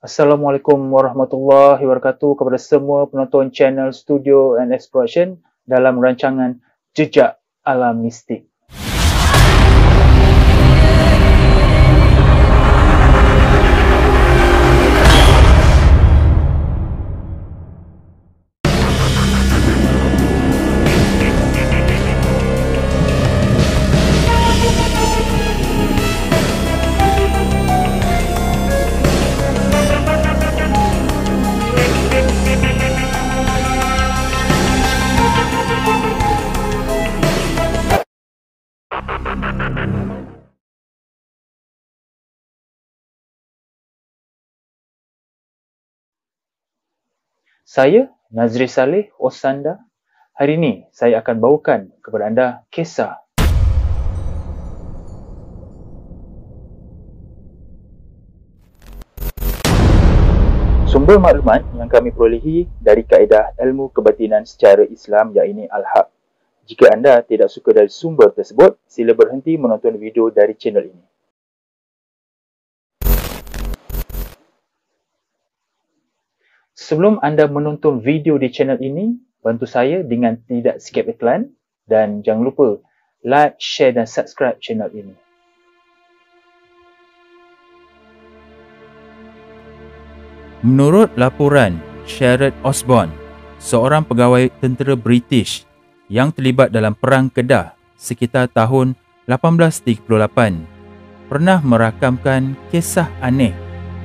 Assalamualaikum warahmatullahi wabarakatuh kepada semua penonton channel Studio and Exploration dalam rancangan Jejak Alam Mistik. Saya, Nazri Saleh Osanda. Hari ini saya akan bawakan kepada anda kisah sumber maklumat yang kami perolehi dari kaedah ilmu kebatinan secara Islam iaitu Al-Haq. Jika anda tidak suka dari sumber tersebut, sila berhenti menonton video dari channel ini. Sebelum anda menonton video di channel ini, bantu saya dengan tidak skip iklan dan jangan lupa like, share dan subscribe channel ini. Menurut laporan Sherrod Osborne, seorang pegawai tentera British yang terlibat dalam Perang Kedah sekitar tahun 1838, pernah merakamkan kisah aneh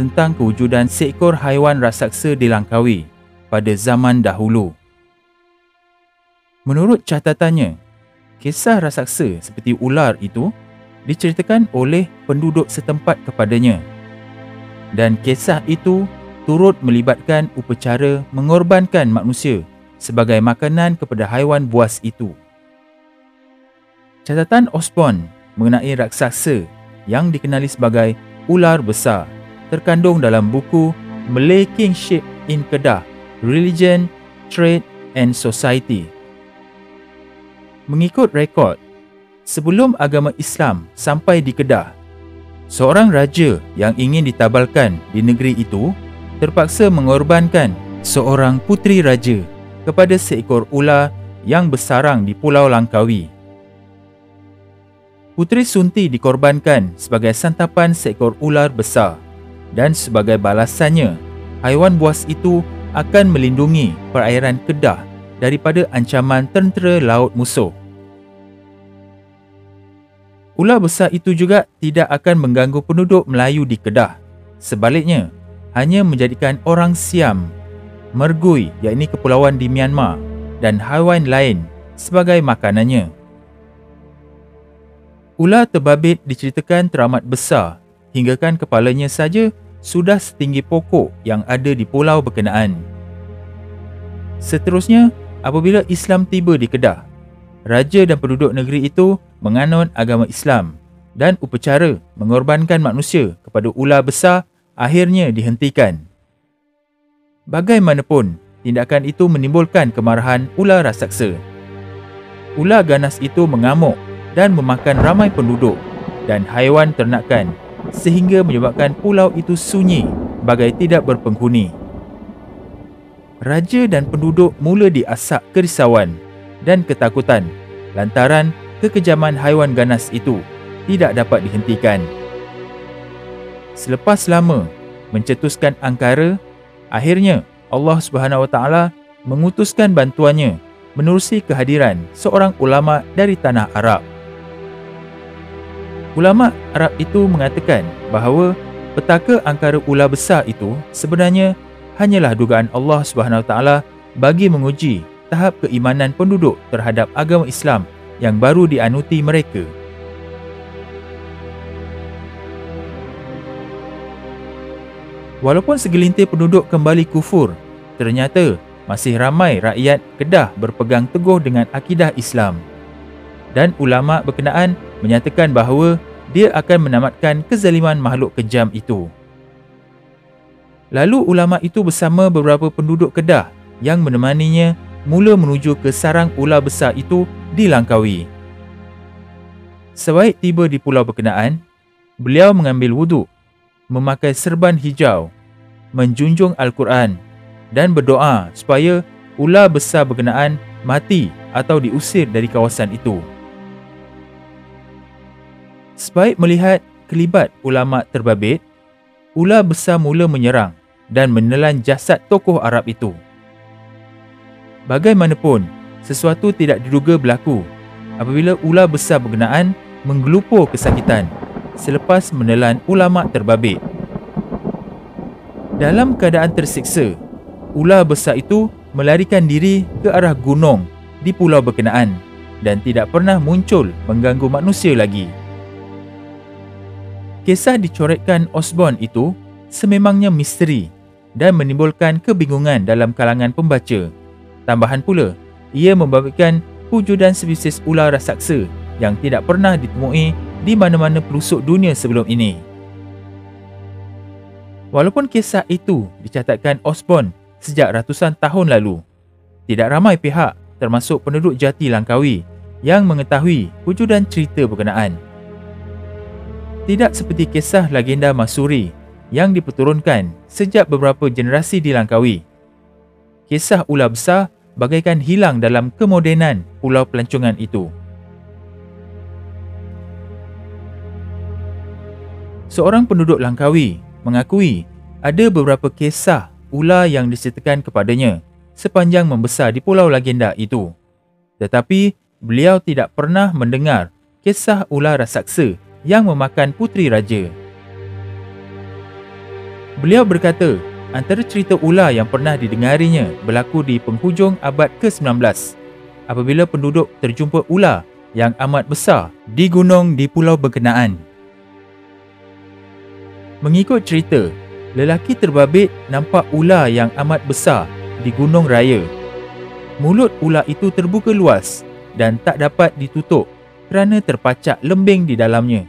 tentang kewujudan seekor haiwan raksasa di Langkawi pada zaman dahulu. Menurut catatannya, kisah raksasa seperti ular itu diceritakan oleh penduduk setempat kepadanya, dan kisah itu turut melibatkan upacara mengorbankan manusia sebagai makanan kepada haiwan buas itu. Catatan Osborne mengenai raksasa yang dikenali sebagai ular besar terkandung dalam buku Malay Kingship in Kedah, Religion, Trade and Society. Mengikut rekod, sebelum agama Islam sampai di Kedah, seorang raja yang ingin ditabalkan di negeri itu terpaksa mengorbankan seorang puteri raja kepada seekor ular yang bersarang di Pulau Langkawi. Puteri Sunti dikorbankan sebagai santapan seekor ular besar, dan sebagai balasannya, haiwan buas itu akan melindungi perairan Kedah daripada ancaman tentera laut musuh. Ular besar itu juga tidak akan mengganggu penduduk Melayu di Kedah. Sebaliknya, hanya menjadikan orang Siam, Mergui iaitu kepulauan di Myanmar, dan haiwan lain sebagai makanannya. Ular terbabit diceritakan teramat besar hinggakan kepalanya saja sudah setinggi pokok yang ada di pulau berkenaan. Seterusnya, apabila Islam tiba di Kedah, raja dan penduduk negeri itu menganut agama Islam dan upacara mengorbankan manusia kepada ular besar akhirnya dihentikan. Bagaimanapun, tindakan itu menimbulkan kemarahan ular raksasa. Ular ganas itu mengamuk dan memakan ramai penduduk dan haiwan ternakan, sehingga menyebabkan pulau itu sunyi bagai tidak berpenghuni. Raja dan penduduk mula diasak kerisauan dan ketakutan lantaran kekejaman haiwan ganas itu tidak dapat dihentikan. Selepas lama mencetuskan angkara, akhirnya Allah Subhanahu Wa Taala mengutuskan bantuannya menerusi kehadiran seorang ulama dari tanah Arab. Ulama Arab itu mengatakan bahawa petaka angkara ular besar itu sebenarnya hanyalah dugaan Allah SWT bagi menguji tahap keimanan penduduk terhadap agama Islam yang baru dianuti mereka. Walaupun segelintir penduduk kembali kufur, ternyata masih ramai rakyat Kedah berpegang teguh dengan akidah Islam. Dan ulama berkenaan menyatakan bahawa dia akan menamatkan kezaliman makhluk kejam itu. Lalu ulama itu bersama beberapa penduduk Kedah yang menemaninya mula menuju ke sarang ular besar itu di Langkawi. Sebaik tiba di pulau berkenaan, beliau mengambil wuduk, memakai serban hijau, menjunjung Al-Quran dan berdoa supaya ular besar berkenaan mati atau diusir dari kawasan itu. Sebaik melihat kelibat ulama terbabit, ular besar mula menyerang dan menelan jasad tokoh Arab itu. Bagaimanapun, sesuatu tidak diduga berlaku apabila ular besar berkenaan menggelupur kesakitan selepas menelan ulama terbabit. Dalam keadaan tersiksa, ular besar itu melarikan diri ke arah gunung di pulau berkenaan dan tidak pernah muncul mengganggu manusia lagi. Kisah dicoretkan Osborne itu sememangnya misteri dan menimbulkan kebingungan dalam kalangan pembaca. Tambahan pula, ia membabitkan wujudan spesies ular raksasa yang tidak pernah ditemui di mana-mana pelosok dunia sebelum ini. Walaupun kisah itu dicatatkan Osborne sejak ratusan tahun lalu, tidak ramai pihak termasuk penduduk jati Langkawi yang mengetahui wujudan cerita berkenaan. Tidak seperti kisah legenda Masuri yang diperturunkan sejak beberapa generasi di Langkawi. Kisah ular besar bagaikan hilang dalam kemodenan pulau pelancongan itu. Seorang penduduk Langkawi mengakui ada beberapa kisah ular yang diceritakan kepadanya sepanjang membesar di pulau legenda itu. Tetapi beliau tidak pernah mendengar kisah ular raksasa yang memakan puteri raja. Beliau berkata, antara cerita ular yang pernah didengarinya berlaku di penghujung abad ke-19 apabila penduduk terjumpa ular yang amat besar di gunung di pulau berkenaan. Mengikut cerita, lelaki terbabit nampak ular yang amat besar di gunung raya. Mulut ular itu terbuka luas dan tak dapat ditutup kerana terpacak lembing di dalamnya.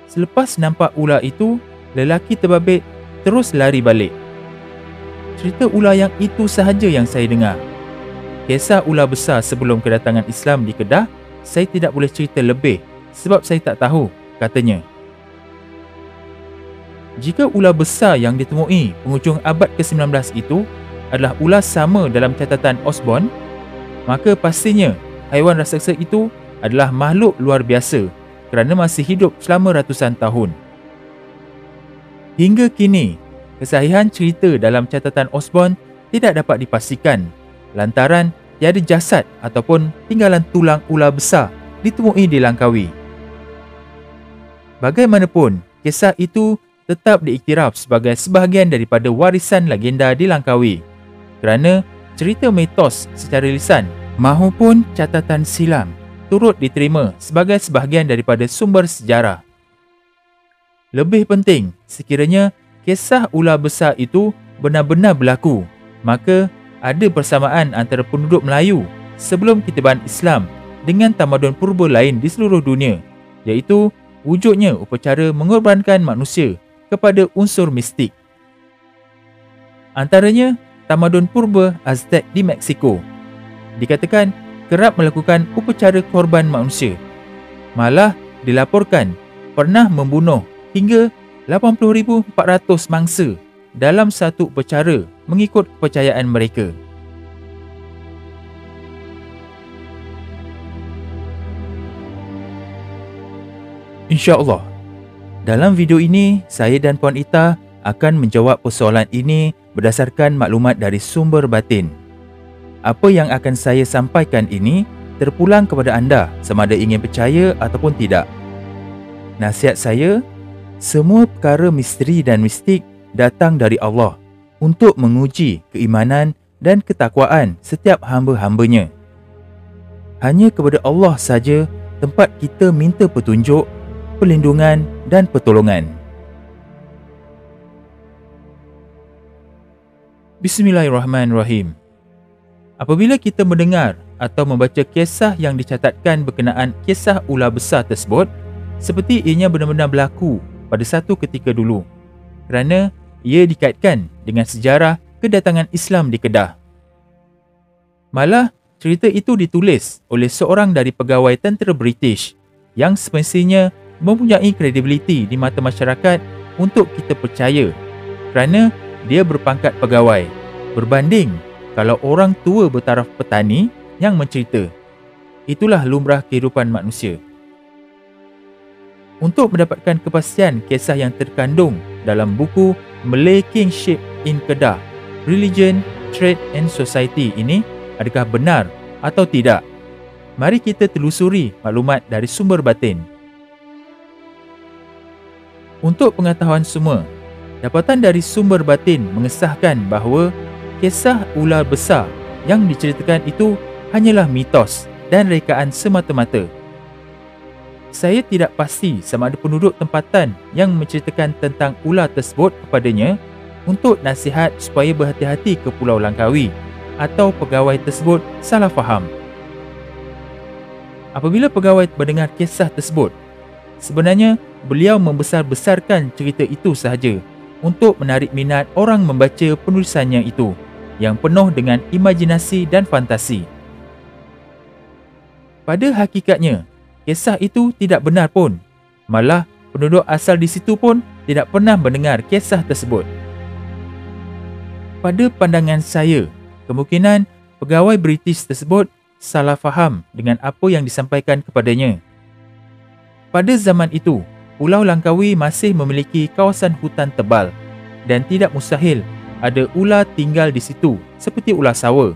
Selepas nampak ular itu, lelaki terbabit terus lari balik. Cerita ular yang itu sahaja yang saya dengar. Kisah ular besar sebelum kedatangan Islam di Kedah, saya tidak boleh cerita lebih sebab saya tak tahu, katanya. Jika ular besar yang ditemui penghujung abad ke-19 itu adalah ular sama dalam catatan Osborne, maka pastinya haiwan raksasa itu adalah makhluk luar biasa kerana masih hidup selama ratusan tahun. Hingga kini, kesahihan cerita dalam catatan Osborne tidak dapat dipastikan lantaran tiada jasad ataupun tinggalan tulang ular besar ditemui di Langkawi. Bagaimanapun, kisah itu tetap diiktiraf sebagai sebahagian daripada warisan legenda di Langkawi kerana cerita mitos secara lisan mahupun catatan silam turut diterima sebagai sebahagian daripada sumber sejarah. Lebih penting, sekiranya kisah ular besar itu benar-benar berlaku, maka ada persamaan antara penduduk Melayu sebelum kitibaan Islam dengan tamadun purba lain di seluruh dunia, iaitu wujudnya upacara mengorbankan manusia kepada unsur mistik. Antaranya, tamadun purba Aztec di Meksiko dikatakan kerap melakukan upacara korban manusia. Malah dilaporkan pernah membunuh hingga 80,400 mangsa dalam satu upacara mengikut kepercayaan mereka. InsyaAllah, dalam video ini, saya dan Puan Ita akan menjawab persoalan ini berdasarkan maklumat dari sumber batin. Apa yang akan saya sampaikan ini terpulang kepada anda sama ada ingin percaya ataupun tidak. Nasihat saya, semua perkara misteri dan mistik datang dari Allah untuk menguji keimanan dan ketakwaan setiap hamba-hambanya. Hanya kepada Allah saja tempat kita minta petunjuk, perlindungan dan pertolongan. Bismillahirrahmanirrahim. Apabila kita mendengar atau membaca kisah yang dicatatkan berkenaan kisah ular besar tersebut, seperti ianya benar-benar berlaku pada satu ketika dulu, kerana ia dikaitkan dengan sejarah kedatangan Islam di Kedah. Malah, cerita itu ditulis oleh seorang dari pegawai tentera British yang semestinya mempunyai kredibiliti di mata masyarakat untuk kita percaya kerana dia berpangkat pegawai, berbanding kalau orang tua bertaraf petani yang mencerita. Itulah lumrah kehidupan manusia. Untuk mendapatkan kepastian kisah yang terkandung dalam buku Malay Kingship in Kedah, Religion, Trade and Society ini adakah benar atau tidak, mari kita telusuri maklumat dari sumber batin. Untuk pengetahuan semua, dapatan dari sumber batin mengesahkan bahawa kisah ular besar yang diceritakan itu hanyalah mitos dan rekaan semata-mata. Saya tidak pasti sama ada penduduk tempatan yang menceritakan tentang ular tersebut kepadanya untuk nasihat supaya berhati-hati ke Pulau Langkawi atau pegawai tersebut salah faham. Apabila pegawai mendengar kisah tersebut, sebenarnya beliau membesar-besarkan cerita itu sahaja untuk menarik minat orang membaca penulisannya itu yang penuh dengan imajinasi dan fantasi. Pada hakikatnya, kisah itu tidak benar pun. Malah, penduduk asal di situ pun tidak pernah mendengar kisah tersebut. Pada pandangan saya, kemungkinan pegawai British tersebut salah faham dengan apa yang disampaikan kepadanya. Pada zaman itu, Pulau Langkawi masih memiliki kawasan hutan tebal dan tidak mustahil ada ular tinggal di situ seperti ular sawa,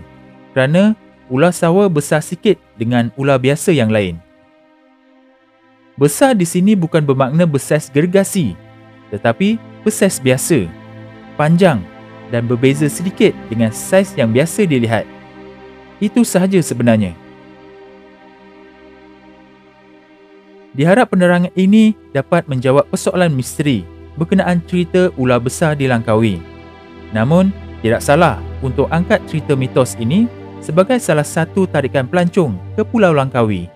kerana ular sawa besar sikit dengan ular biasa yang lain. Besar di sini bukan bermakna bersaiz gergasi, tetapi bersaiz biasa, panjang dan berbeza sedikit dengan saiz yang biasa dilihat. Itu sahaja sebenarnya. Diharap penerangan ini dapat menjawab persoalan misteri berkenaan cerita ular besar di Langkawi. Namun, tidak salah untuk angkat cerita mitos ini sebagai salah satu tarikan pelancong ke Pulau Langkawi.